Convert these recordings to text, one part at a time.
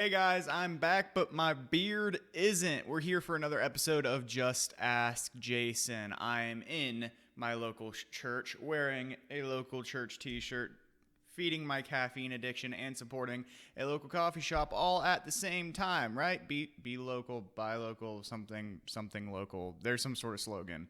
Hey guys, I'm back, but my beard isn't. We're here for another episode of Just Ask Jason. I'm in my local church wearing a local church t-shirt, feeding my caffeine addiction and supporting a local coffee shop all at the same time, right? Be local, buy local, something local. There's some sort of slogan.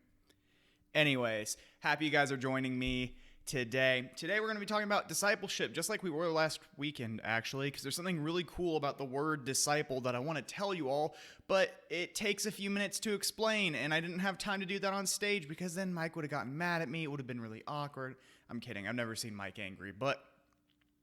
Anyways, happy you guys are joining me today. Today we're going to be talking about discipleship, just like we were last weekend, actually, because there's something really cool about the word disciple that I want to tell you all, but it takes a few minutes to explain, and I didn't have time to do that on stage because then Mike would have gotten mad at me. It would have been really awkward. I'm kidding. I've never seen Mike angry, but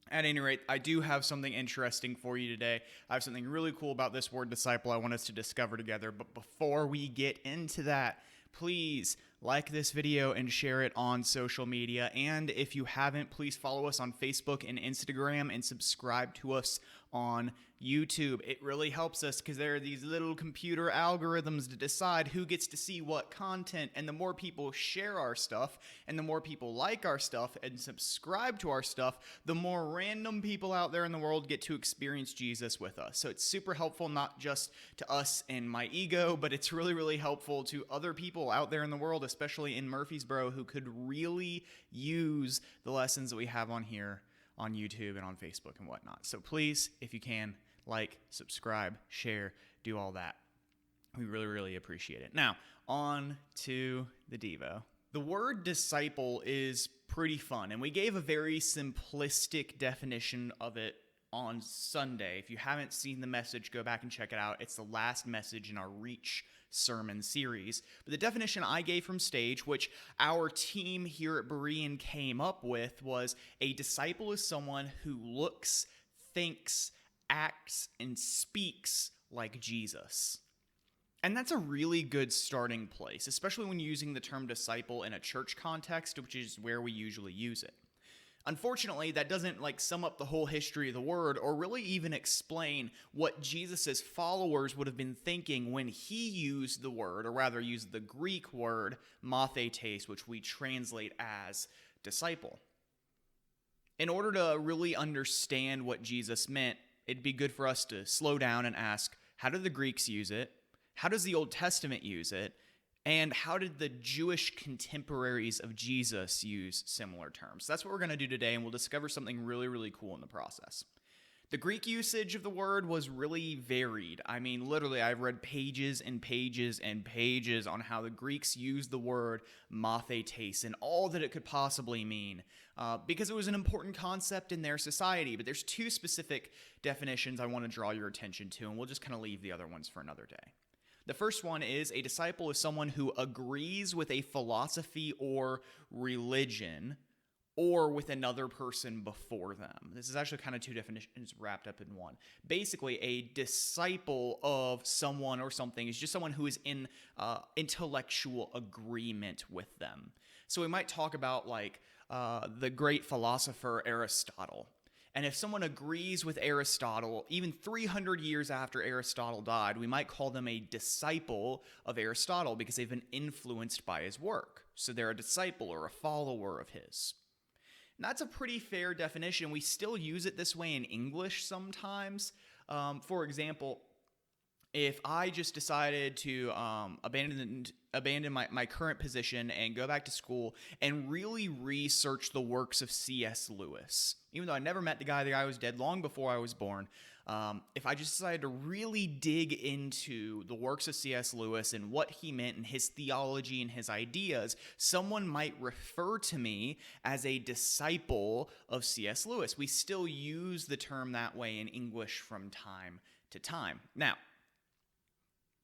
at any rate, I do have something interesting for you today. I have something really cool about this word disciple I want us to discover together, but before we get into that, please like this video and share it on social media. And if you haven't, please follow us on Facebook and Instagram and subscribe to us on YouTube. It really helps us because there are these little computer algorithms to decide who gets to see what content. And the more people share our stuff and the more people like our stuff and subscribe to our stuff, the more random people out there in the world get to experience Jesus with us. So it's super helpful, not just to us and my ego, but it's really, really helpful to other people out there in the world, especially in Murfreesboro, who could really use the lessons that we have on here on YouTube and on Facebook and whatnot. So please, if you can, like, subscribe, share, do all that. We really, really appreciate it. Now, on to the Devo. The word disciple is pretty fun, and we gave a very simplistic definition of it on Sunday. If you haven't seen the message, go back and check it out. It's the last message in our Reach sermon series. But the definition I gave from stage, which our team here at Berean came up with, was a disciple is someone who looks, thinks, acts, and speaks like Jesus. And that's a really good starting place, especially when using the term disciple in a church context, which is where we usually use it. Unfortunately, that doesn't sum up the whole history of the word or really even explain what Jesus' followers would have been thinking when he used the word, or rather used the Greek word mathetes, which we translate as disciple. In order to really understand what Jesus meant, it'd be good for us to slow down and ask, how did the Greeks use it? How does the Old Testament use it? And how did the Jewish contemporaries of Jesus use similar terms? That's what we're going to do today, and we'll discover something really, really cool in the process. The Greek usage of the word was really varied. I mean, literally, I've read pages and pages and pages on how the Greeks used the word mathetes and all that it could possibly mean, because it was an important concept in their society. But there's two specific definitions I want to draw your attention to, and we'll just kind of leave the other ones for another day. The first one is a disciple is someone who agrees with a philosophy or religion or with another person before them. This is actually kind of two definitions wrapped up in one. Basically, a disciple of someone or something is just someone who is in intellectual agreement with them. So we might talk about the great philosopher Aristotle. And if someone agrees with Aristotle, even 300 years after Aristotle died, we might call them a disciple of Aristotle because they've been influenced by his work. So they're a disciple or a follower of his. And that's a pretty fair definition. We still use it this way in English sometimes. For example, if I just decided to abandon my current position and go back to school and really research the works of C.S. Lewis, even though I never met the guy was dead long before I was born, if I just decided to really dig into the works of C.S. Lewis and what he meant and his theology and his ideas, someone might refer to me as a disciple of C.S. Lewis. We still use the term that way in English from time to time. Now,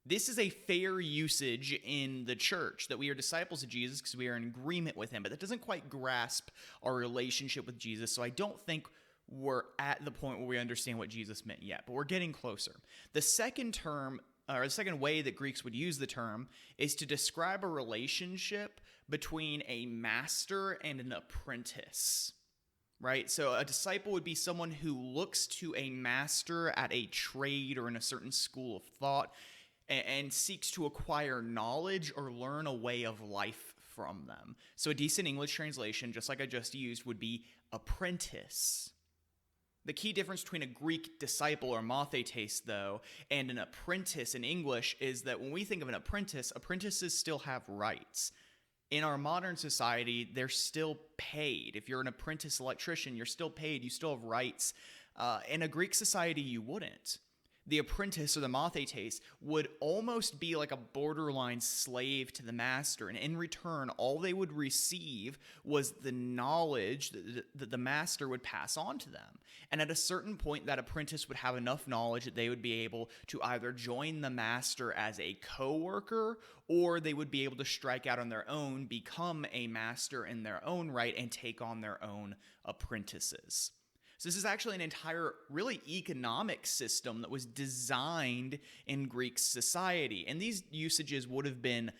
this is a fair usage in the church, that we are disciples of Jesus because we are in agreement with him, but that doesn't quite grasp our relationship with Jesus, so I don't think we're at the point where we understand what Jesus meant yet, but we're getting closer. The second term, or the second way that Greeks would use the term, is to describe a relationship between a master and an apprentice. Right? So a disciple would be someone who looks to a master at a trade or in a certain school of thought and seeks to acquire knowledge or learn a way of life from them. So a decent English translation, just like I just used, would be apprentice. The key difference between a Greek disciple or mathetes, though, and an apprentice in English is that when we think of an apprentice, apprentices still have rights. In our modern society, they're still paid. If you're an apprentice electrician, you're still paid. You still have rights. In a Greek society, you wouldn't. The apprentice or the mathetes would almost be like a borderline slave to the master. And in return, all they would receive was the knowledge that the master would pass on to them. And at a certain point, that apprentice would have enough knowledge that they would be able to either join the master as a co-worker, or they would be able to strike out on their own, become a master in their own right, and take on their own apprentices. So this is actually an entire, really economic system that was designed in Greek society. And these usages would have been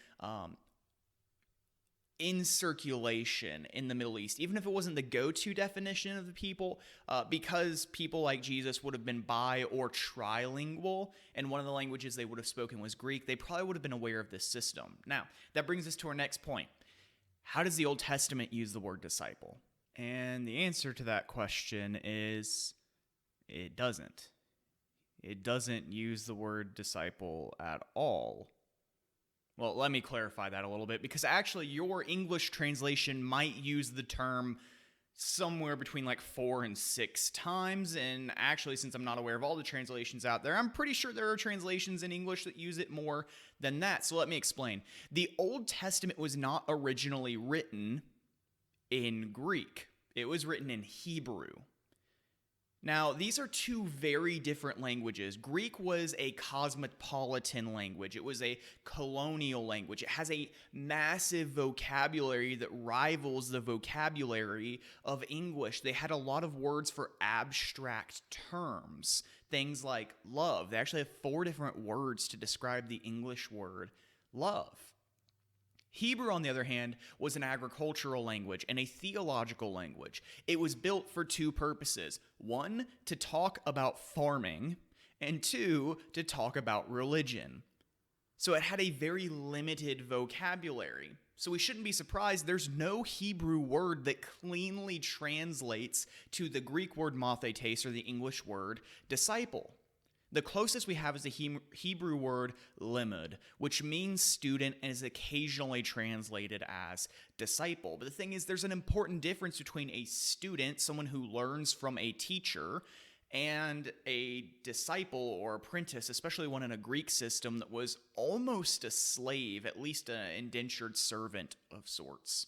in circulation in the Middle East, even if it wasn't the go-to definition of the people, because people like Jesus would have been bi or trilingual, and one of the languages they would have spoken was Greek. They probably would have been aware of this system. Now, that brings us to our next point. How does the Old Testament use the word disciple? And the answer to that question is it doesn't. It doesn't use the word disciple at all. Well, let me clarify that a little bit, because actually your English translation might use the term somewhere between like 4 and 6 times. And actually, since I'm not aware of all the translations out there, I'm pretty sure there are translations in English that use it more than that. So let me explain. The Old Testament was not originally written in Greek. It was written in Hebrew. Now, these are two very different languages. Greek was a cosmopolitan language. It was a colonial language. It has a massive vocabulary that rivals the vocabulary of English. They had a lot of words for abstract terms, things like love. They actually have 4 different words to describe the English word love. Hebrew, on the other hand, was an agricultural language and a theological language. It was built for 2 purposes. 1, to talk about farming, and 2, to talk about religion. So it had a very limited vocabulary. So we shouldn't be surprised there's no Hebrew word that cleanly translates to the Greek word mathetes or the English word disciple. The closest we have is the Hebrew word limud, which means student and is occasionally translated as disciple. But the thing is, there's an important difference between a student, someone who learns from a teacher, and a disciple or apprentice, especially one in a Greek system that was almost a slave, at least an indentured servant of sorts.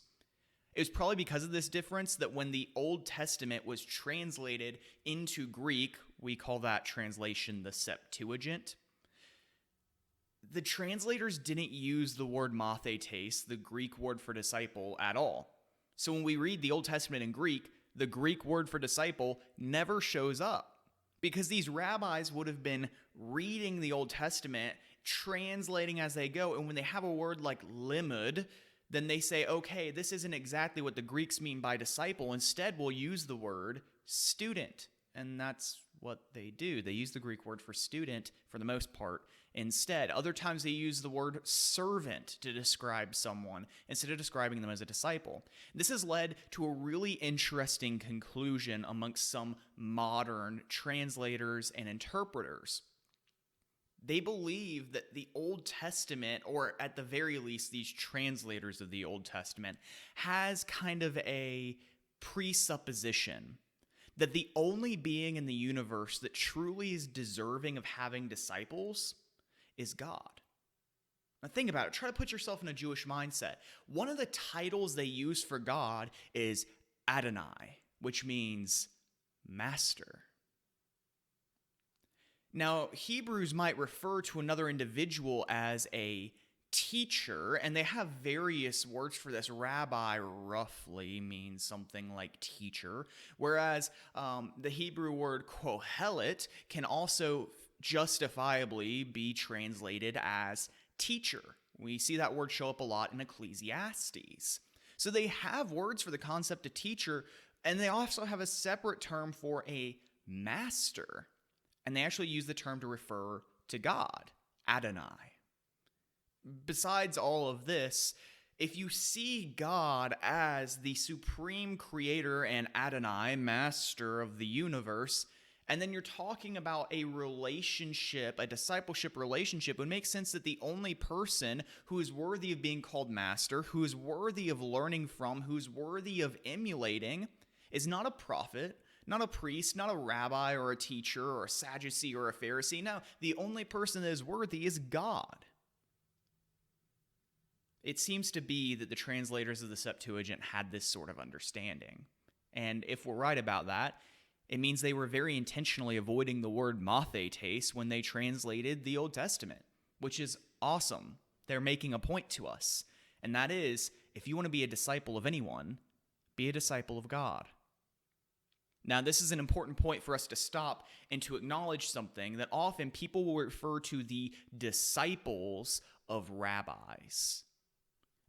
It was probably because of this difference that when the Old Testament was translated into Greek, we call that translation the Septuagint. The translators didn't use the word mathetes, the Greek word for disciple, at all. So when we read the Old Testament in Greek, the Greek word for disciple never shows up, because these rabbis would have been reading the Old Testament, translating as they go, and when they have a word like limud, then they say, okay, this isn't exactly what the Greeks mean by disciple. Instead, we'll use the word student. And that's what they do. They use the Greek word for student for the most part instead. Other times they use the word servant to describe someone instead of describing them as a disciple. This has led to a really interesting conclusion amongst some modern translators and interpreters. They believe that the Old Testament, or at the very least these translators of the Old Testament, has kind of a presupposition that the only being in the universe that truly is deserving of having disciples is God. Now think about it. Try to put yourself in a Jewish mindset. One of the titles they use for God is Adonai, which means master. Now, Hebrews might refer to another individual as a teacher, and they have various words for this. Rabbi roughly means something like teacher, whereas the Hebrew word kohelet can also justifiably be translated as teacher. We see that word show up a lot in Ecclesiastes. So they have words for the concept of teacher, and they also have a separate term for a master. And they actually use the term to refer to God, Adonai. Besides all of this, If you see God as the supreme creator and Adonai, master of the universe, and then you're talking about a relationship, a discipleship relationship, it would make sense that the only person who is worthy of being called master, who is worthy of learning from, who's worthy of emulating, is not a prophet, not a priest, not a rabbi or a teacher or a Sadducee or a Pharisee. No, the only person that is worthy is God. It seems to be that the translators of the Septuagint had this sort of understanding. And if we're right about that, it means they were very intentionally avoiding the word mathetes when they translated the Old Testament, which is awesome. They're making a point to us. And that is, if you want to be a disciple of anyone, be a disciple of God. Now, this is an important point for us to stop and to acknowledge something that often people will refer to the disciples of rabbis.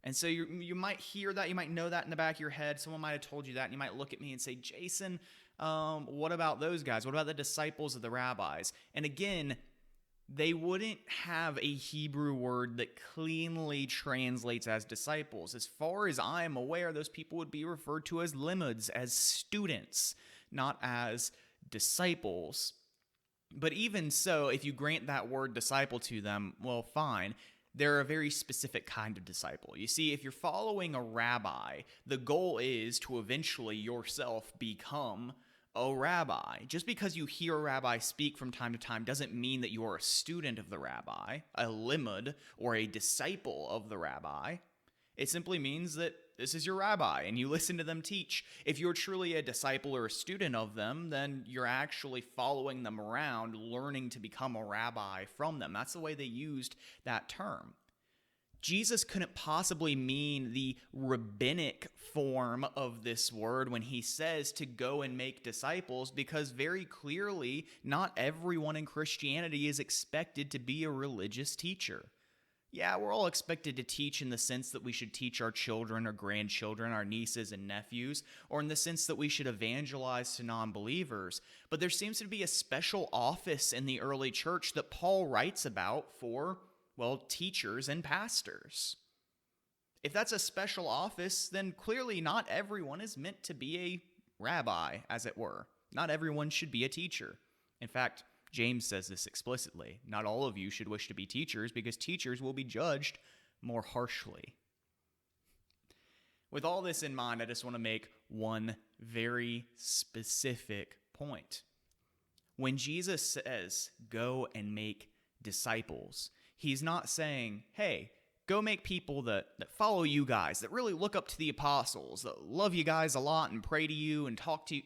And so you might hear that, you might know that in the back of your head. Someone might have told you that, and you might look at me and say, Jason, what about those guys? What about the disciples of the rabbis? And again, they wouldn't have a Hebrew word that cleanly translates as disciples. As far as I am aware, those people would be referred to as limuds, as students, not as disciples. But even so, if you grant that word disciple to them, well, fine. They're a very specific kind of disciple. You see, if you're following a rabbi, the goal is to eventually yourself become a rabbi. Just because you hear a rabbi speak from time to time doesn't mean that you are a student of the rabbi, a limud, or a disciple of the rabbi. It simply means that this is your rabbi and you listen to them teach. If you're truly a disciple or a student of them, then you're actually following them around, learning to become a rabbi from them. That's the way they used that term. Jesus couldn't possibly mean the rabbinic form of this word when he says to go and make disciples, because very clearly not everyone in Christianity is expected to be a religious teacher. Yeah, we're all expected to teach in the sense that we should teach our children or grandchildren, our nieces and nephews, or in the sense that we should evangelize to non-believers. But there seems to be a special office in the early church that Paul writes about for, well, teachers and pastors. If that's a special office, then clearly not everyone is meant to be a rabbi, as it were. Not everyone should be a teacher. In fact, James says this explicitly. Not all of you should wish to be teachers, because teachers will be judged more harshly. With all this in mind, I just want to make one very specific point. When Jesus says, go and make disciples, he's not saying, hey, go make people that follow you guys, that really look up to the apostles, that love you guys a lot and pray to you and talk to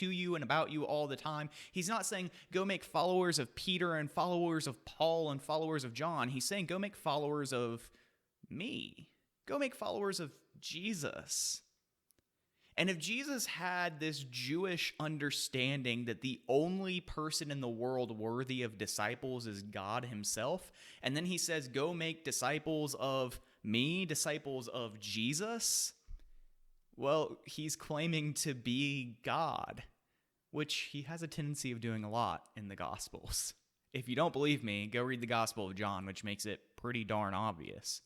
you and about you all the time. He's not saying go make followers of Peter and followers of Paul and followers of John. He's saying go make followers of me. Go make followers of Jesus. And if Jesus had this Jewish understanding that the only person in the world worthy of disciples is God himself, and then he says go make disciples of me, disciples of Jesus, well, he's claiming to be God, which he has a tendency of doing a lot in the Gospels. If you don't believe me, go read the Gospel of John, which makes it pretty darn obvious.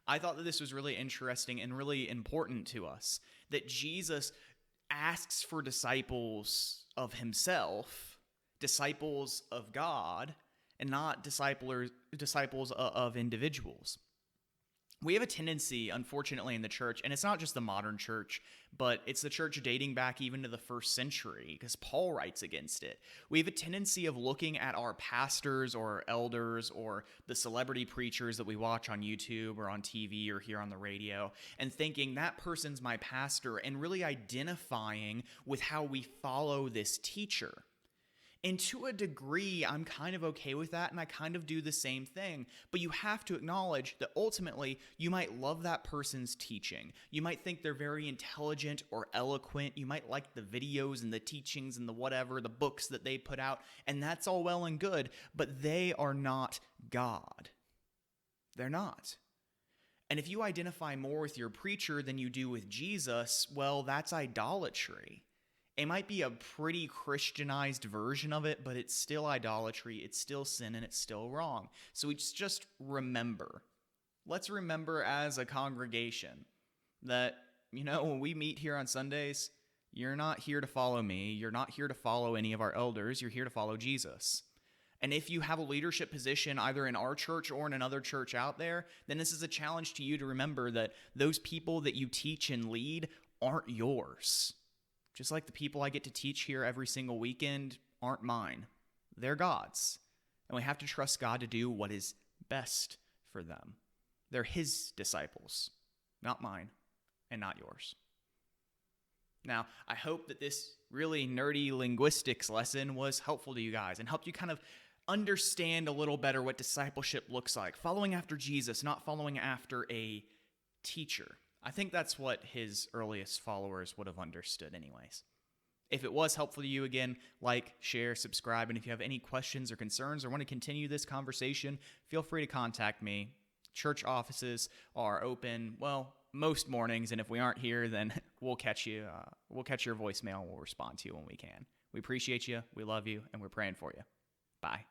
I thought that this was really interesting and really important to us, that Jesus asks for disciples of himself, disciples of God, and not disciples of individuals. We have a tendency, unfortunately, in the church, and it's not just the modern church, but it's the church dating back even to the first century, because Paul writes against it. We have a tendency of looking at our pastors or elders or the celebrity preachers that we watch on YouTube or on TV or hear on the radio and thinking that person's my pastor, and really identifying with how we follow this teacher. And to a degree, I'm kind of okay with that, and I kind of do the same thing. But you have to acknowledge that ultimately, you might love that person's teaching. You might think they're very intelligent or eloquent. You might like the videos and the teachings and the whatever, the books that they put out, and that's all well and good, but they are not God. They're not. And if you identify more with your preacher than you do with Jesus, well, that's idolatry. It might be a pretty Christianized version of it, but it's still idolatry, it's still sin, and it's still wrong. So we just remember, let's remember as a congregation that, when we meet here on Sundays, you're not here to follow me. You're not here to follow any of our elders. You're here to follow Jesus. And if you have a leadership position either in our church or in another church out there, then this is a challenge to you to remember that those people that you teach and lead aren't yours. Just like the people I get to teach here every single weekend aren't mine. They're God's. And we have to trust God to do what is best for them. They're His disciples, not mine and not yours. Now, I hope that this really nerdy linguistics lesson was helpful to you guys and helped you kind of understand a little better what discipleship looks like. Following after Jesus, not following after a teacher. I think that's what His earliest followers would have understood anyways. If it was helpful to you, again, like, share, subscribe, and if you have any questions or concerns or want to continue this conversation, feel free to contact me. Church offices are open, most mornings, and if we aren't here, then we'll catch you. We'll catch your voicemail and we'll respond to you when we can. We appreciate you, we love you, and we're praying for you. Bye.